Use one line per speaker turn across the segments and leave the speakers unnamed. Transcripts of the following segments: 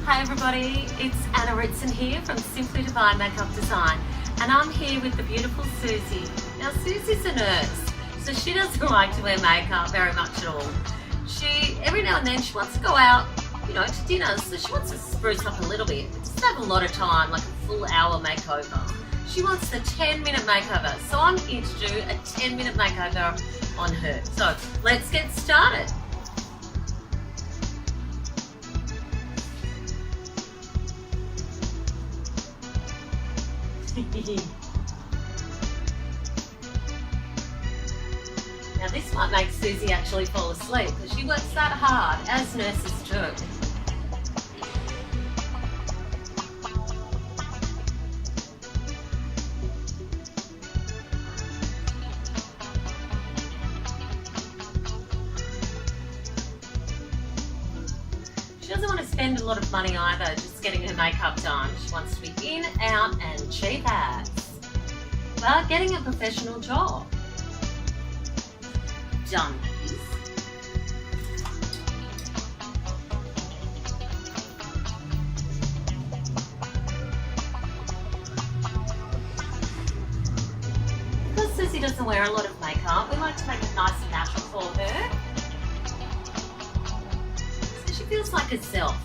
Hi everybody, it's Anna Ritson here from Simply Divine Makeup Design, and I'm here with the beautiful Suzy. Now Suzy's a nurse, so she doesn't like to wear makeup very much at all. Every now and then she wants to go out, to dinner, so she wants to spruce up a little bit. But doesn't have a lot of time, like a full hour makeover. She wants the 10-minute makeover, so I'm here to do a 10-minute makeover on her. So let's get started. Now this might make Suzy actually fall asleep because she works that hard, as nurses do. She doesn't want to spend a lot of money either just getting her makeup done. She wants to be in, out and cheap as. But getting a professional job done is. Because Suzy doesn't wear a lot of makeup, we like to make it nice and natural for her, so she feels like herself.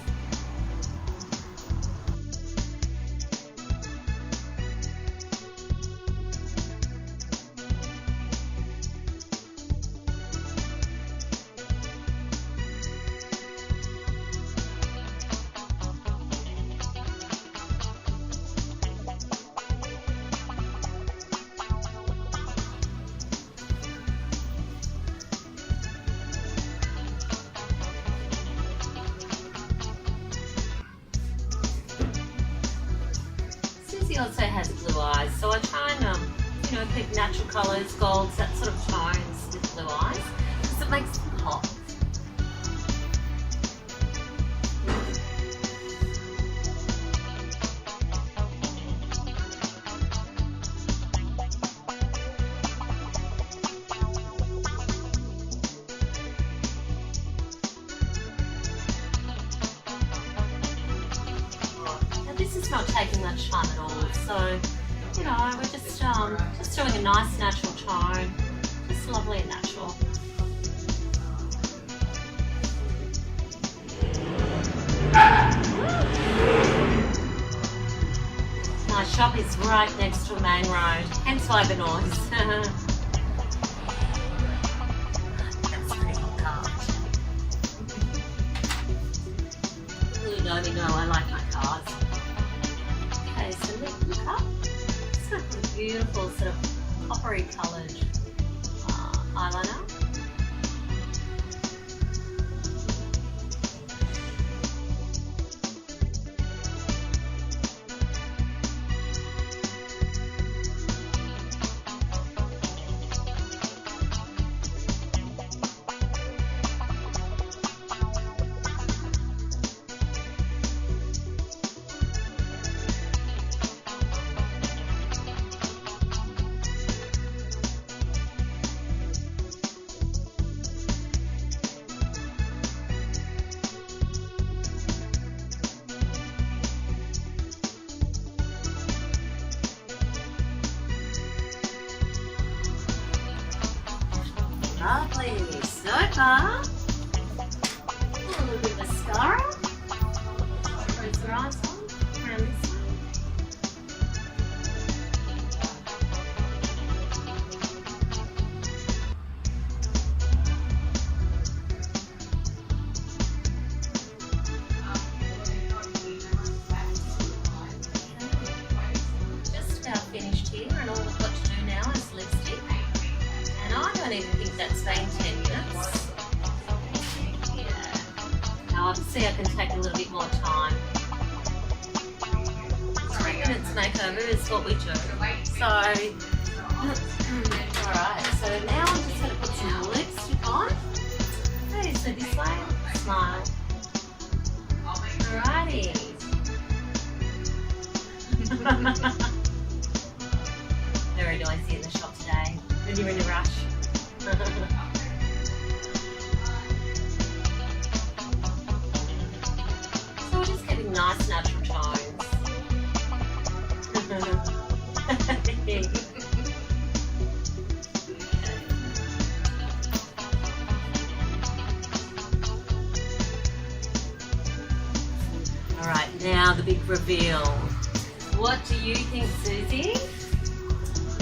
Suzy also has blue eyes, so I try and pick natural colours, golds, that sort of tones with blue eyes, because it makes them pop. This is not taking much time at all, so we're just doing a nice natural tone, just lovely and natural. My shop is right next to a main road, hence why the noise. That's pretty hot. You know me know I like my cars. Okay, so look up. It's got a beautiful sort of coppery coloured eyeliner. Lovely, so far. A little bit of mascara. Close your eyes on, around this side. Just about finished here, and all we've got to do now is lipstick. And I don't even think that's been 10 minutes. Yeah. Now obviously I can take a little bit more time. 3 minutes makeover is what we do. So, alright, so now I'm just going to put some lipstick on. Okay, so this way, smile. Alrighty. Very noisy in the shop today when you're in a rush. So we're just getting nice now the big reveal. What do you think, Suzy?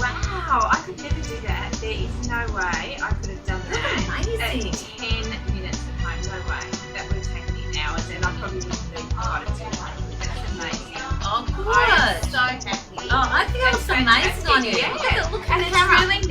Wow, I could never do that. There is no way I could have done that.
Amazing.
At 10 minutes at home, no way. That would have taken me hours and I probably wouldn't have even got it to home. That's amazing.
Oh,
I'm
good.
so happy.
Oh, I think that was amazing on you.
Yeah.
Look at the
And it's
camera.
really